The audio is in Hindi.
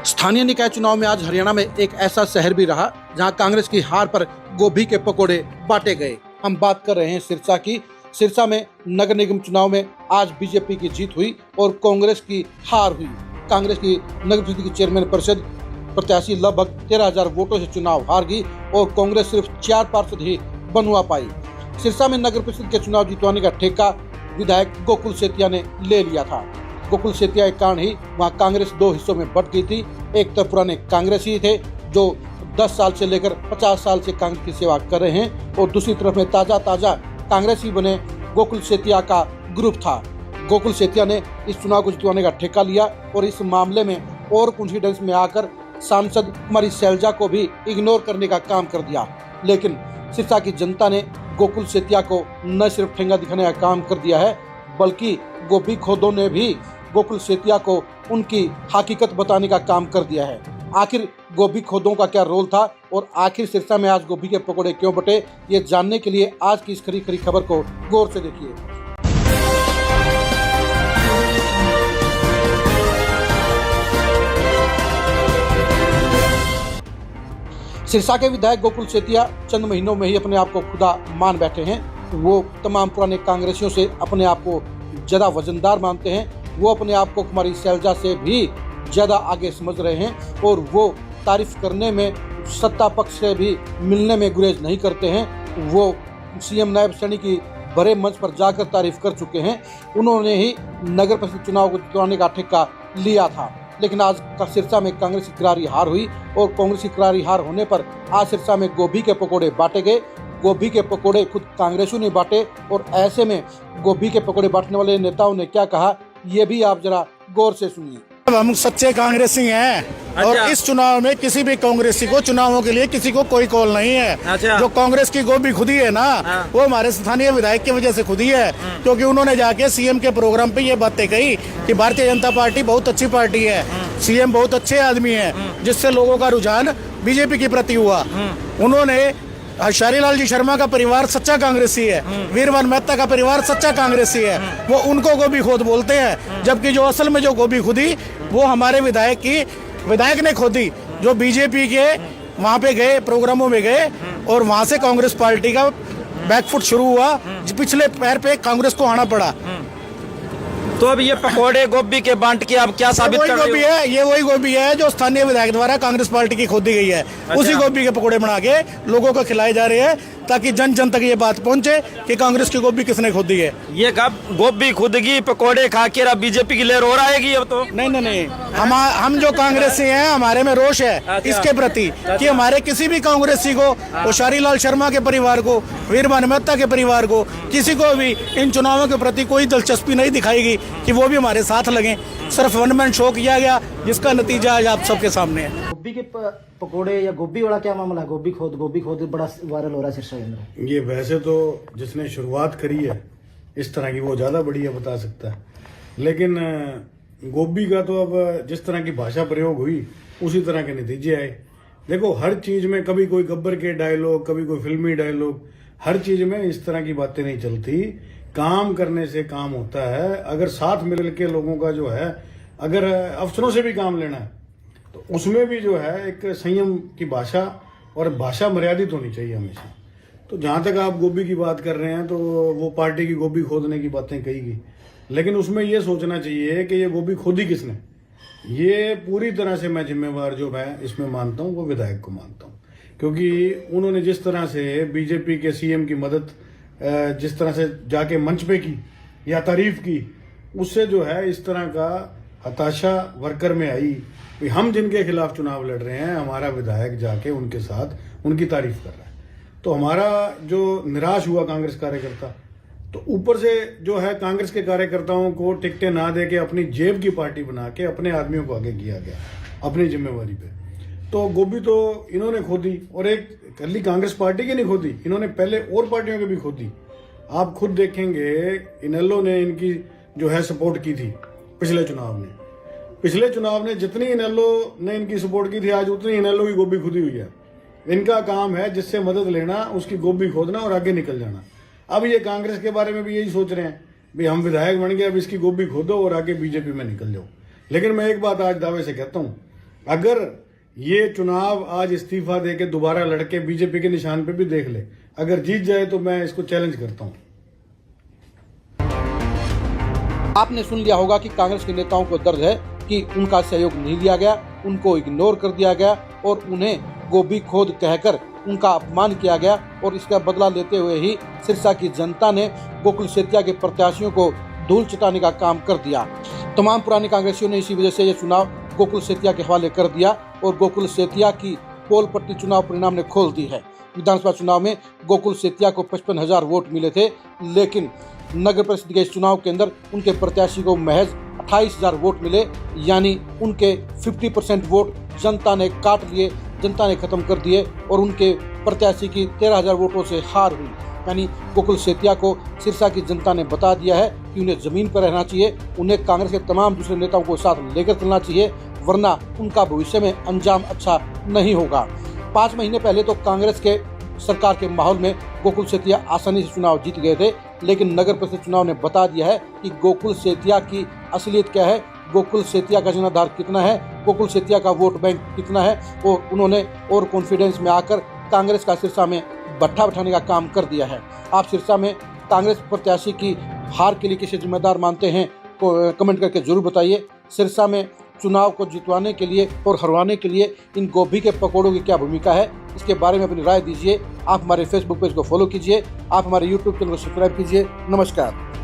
स्थानीय निकाय चुनाव में आज हरियाणा में एक ऐसा शहर भी रहा जहां कांग्रेस की हार पर गोभी के पकोड़े बांटे गए। हम बात कर रहे हैं सिरसा की। सिरसा में नगर निगम चुनाव में आज बीजेपी की जीत हुई और कांग्रेस की हार हुई। कांग्रेस की नगर परिषद की चेयरमैन परिषद प्रत्याशी लगभग 13,000 वोटों से चुनाव हार गई और कांग्रेस सिर्फ 4 पार्षद ही बनवा पाई। सिरसा में नगर परिषद के चुनाव जितवाने का ठेका विधायक गोकुल सेतिया ने ले लिया था। गोकुल सेतिया के कारण ही वहाँ कांग्रेस 2 हिस्सों में बट गई थी। एक तरफ पुराने कांग्रेसी थे जो 10 साल से लेकर 50 साल से कांग्रेस की सेवा कर रहे हैं और दूसरी तरफ में ताजा कांग्रेसी बने गोकुल सेतिया का ग्रुप था। गोकुल सेतिया ने इस चुनाव को जितवाने का ठेका लिया और इस मामले में और कॉन्फिडेंस में आकर सांसद कुमारी शैलजा को भी इग्नोर करने का काम कर दिया। लेकिन सिरसा की जनता ने गोकुल सेतिया को न सिर्फ ठेंगा दिखाने का काम कर दिया है बल्कि गोभी खोदों ने भी गोकुल सेतिया को उनकी हकीकत बताने का काम कर दिया है। आखिर गोभी खोदों का क्या रोल था और आखिर सिरसा में आज गोभी के पकोड़े क्यों बटे, ये जानने के लिए आज की इस खरी खबर को गौर से देखिए। सिरसा के विधायक गोकुल सेतिया चंद महीनों में ही अपने आप को खुदा मान बैठे हैं। वो तमाम पुराने कांग्रेसियों से अपने आप को ज्यादा वजनदार मानते हैं। वो अपने आप को कुमारी शैलजा से भी ज्यादा आगे समझ रहे हैं और वो तारीफ करने में, सत्ता पक्ष से भी मिलने में गुरेज नहीं करते हैं। वो सीएम नायब श्रेणी की बड़े मंच पर जाकर तारीफ कर चुके हैं। उन्होंने ही नगर परिषद चुनाव को जितवाने का ठेका लिया था। लेकिन आज सिरसा में कांग्रेस की करारी हार हुई और कांग्रेस की करारी हार होने पर आज सिरसा में गोभी के पकोड़े बांटे गए। गोभी के पकोड़े खुद कांग्रेसियों ने बांटे और ऐसे में गोभी के पकोड़े बांटने वाले नेताओं ने क्या कहा, ये भी आप जरा गौर से सुनिए। हम सच्चे कांग्रेसी हैं और इस चुनाव में किसी भी कांग्रेसी को चुनावों के लिए किसी को कोई कॉल नहीं है। जो कांग्रेस की गोभी खुदी है ना, वो हमारे स्थानीय विधायक की वजह से खुदी है, क्योंकि उन्होंने जाके सीएम के प्रोग्राम पे ये बातें कही कि भारतीय जनता पार्टी बहुत अच्छी पार्टी है, सीएम बहुत अच्छे आदमी है, जिससे लोगों का रुझान बीजेपी के प्रति हुआ। उन्होंने शारीलाल जी शर्मा का परिवार सच्चा कांग्रेसी है, वीरवन मेहता का परिवार सच्चा कांग्रेसी है, वो उनको गोभी खोद बोलते हैं, जबकि जो असल में जो गोभी खुदी वो हमारे विधायक ने खोदी, जो बीजेपी के वहाँ पे गए, प्रोग्रामों में गए और वहाँ से कांग्रेस पार्टी का बैकफुट शुरू हुआ। पिछले पैर पे कांग्रेस को आना पड़ा। तो अब ये पकोड़े गोभी के बांट के अब क्या साबित कर रहे हो? ये वही गोभी है जो स्थानीय विधायक द्वारा कांग्रेस पार्टी की खोदी गई है। अच्छा। उसी गोभी के पकोड़े बना के लोगों को खिलाए जा रहे हैं ताकि जन जन तक ये बात पहुंचे कि कांग्रेस की गोभी किसने खोदी है। ये कब गोभी खुदगी पकोड़े खा के अब बीजेपी की लहर और आएगी? अब तो नहीं, हम जो कांग्रेसी हैं हमारे में रोष है। अच्छा। इसके प्रति कि हमारे किसी भी कांग्रेसी को, वो शारीलाल शर्मा के परिवार को, वीरवन मेहता के परिवार को, किसी को भी इन चुनावों के प्रति कोई दिलचस्पी नहीं दिखाएगी कि वो भी हमारे साथ लगे। सिर्फ वन मैन शो किया गया, जिसका नतीजा आज आप सबके सामने है। गोभी के पकोड़े या गोभी वाला क्या मामला है? गोभी खोद बड़ा वायरल हो रहा है सिरसा के अंदर। ये वैसे तो जिसने शुरुआत करी है इस तरह की वो ज्यादा बढ़िया बता सकता है, लेकिन गोभी का तो अब जिस तरह की भाषा प्रयोग हुई उसी तरह के नतीजे आए। देखो, हर चीज में कभी कोई गब्बर के डायलॉग, कभी कोई फिल्मी डायलॉग, हर चीज में इस तरह की बातें नहीं चलती। काम करने से काम होता है। अगर साथ मिल के लोगों का जो है, अगर अफसरों से भी काम लेना है तो उसमें भी जो है एक संयम की भाषा और भाषा मर्यादित होनी चाहिए हमेशा। तो जहां तक आप गोभी की बात कर रहे हैं तो वो पार्टी की गोभी खोदने की बातें कही, लेकिन उसमें ये सोचना चाहिए कि ये गोभी खोदी किसने। ये पूरी तरह से मैं जिम्मेवार जो मैं इसमें मानता हूँ वो विधायक को मानता हूँ, क्योंकि उन्होंने जिस तरह से बीजेपी के सीएम की मदद जिस तरह से जाके मंच पे की या तारीफ की, उससे जो है इस तरह का हताशा वर्कर में आई कि हम जिनके खिलाफ चुनाव लड़ रहे हैं, हमारा विधायक जाके उनके साथ उनकी तारीफ कर रहा है। तो हमारा जो निराश हुआ कांग्रेस कार्यकर्ता, तो ऊपर से जो है कांग्रेस के कार्यकर्ताओं को टिकटें ना दे के अपनी जेब की पार्टी बना के अपने आदमियों को आगे किया गया अपनी जिम्मेवारी पे। तो गोभी तो इन्होंने खोदी और एक कल्ली कांग्रेस पार्टी की नहीं खोदी, इन्होंने पहले और पार्टियों की भी खोदी। आप खुद देखेंगे इनेलो ने इनकी जो है सपोर्ट की थी पिछले चुनाव में जितनी इनेलो ने इनकी सपोर्ट की थी, आज उतनी इनेलो की गोभी खुदी हुई है। इनका काम है जिससे मदद लेना, उसकी गोभी खोदना और आगे निकल जाना। अब ये कांग्रेस के बारे में भी यही सोच रहे हैं, भाई हम विधायक बन गए, अब इसकी गोभी खोदो और आगे बीजेपी में निकल जाओ। लेकिन मैं एक बात आज दावे से कहता हूं अगर ये चुनाव आज इस्तीफा देके दोबारा लड़के बीजेपी के निशान पे भी देख ले, अगर जीत जाए तो मैं इसको चैलेंज करता हूं। आपने सुन लिया होगा कि कांग्रेस के नेताओं को दर्द है कि उनका सहयोग नहीं लिया गया, उनको इग्नोर कर दिया गया और उन्हें गोभी खोद कहकर उनका अपमान किया गया, और इसका बदला लेते हुए ही सिरसा की जनता ने गोकुल सेतिया के प्रत्याशियों को धूल चटाने का काम कर दिया। तमाम पुराने कांग्रेसियों ने इसी वजह से ये चुनाव गोकुल सेतिया के हवाले कर दिया और गोकुल सेतिया की पोल पट्टी चुनाव परिणाम ने खोल दी है। विधानसभा चुनाव में गोकुल सेतिया को 55,000 वोट मिले थे, लेकिन नगर परिषद के इस चुनाव के अंदर उनके प्रत्याशी को महज 28,000 वोट मिले, यानी उनके 50% वोट जनता ने काट लिए, जनता ने खत्म कर दिए और उनके प्रत्याशी की 13,000 वोटों से हार हुई। यानी गोकुल सेतिया को सिरसा की जनता ने बता दिया है कि उन्हें जमीन पर रहना चाहिए, उन्हें कांग्रेस के तमाम दूसरे नेताओं को साथ लेकर चलना चाहिए, वरना उनका भविष्य में अंजाम अच्छा नहीं होगा। 5 महीने पहले तो कांग्रेस के सरकार के माहौल में गोकुल सेतिया आसानी से चुनाव जीत गए थे, लेकिन नगर परिषद चुनाव ने बता दिया है कि गोकुल सेतिया की असलियत क्या है, गोकुल सेतिया का जनाधार कितना है, गोकुल सेतिया का वोट बैंक कितना है, और उन्होंने और कॉन्फिडेंस में आकर कांग्रेस का सिरसा में भट्ठा बैठाने का काम कर दिया है। आप सिरसा में कांग्रेस प्रत्याशी की हार के लिए किसे जिम्मेदार मानते हैं, कमेंट करके जरूर बताइए। सिरसा में चुनाव को जितवाने के लिए और हरवाने के लिए इन गोभी के पकौड़ों की क्या भूमिका है, इसके बारे में अपनी राय दीजिए। आप हमारे फेसबुक पेज को फॉलो कीजिए, आप हमारे यूट्यूब चैनल को सब्सक्राइब कीजिए। नमस्कार।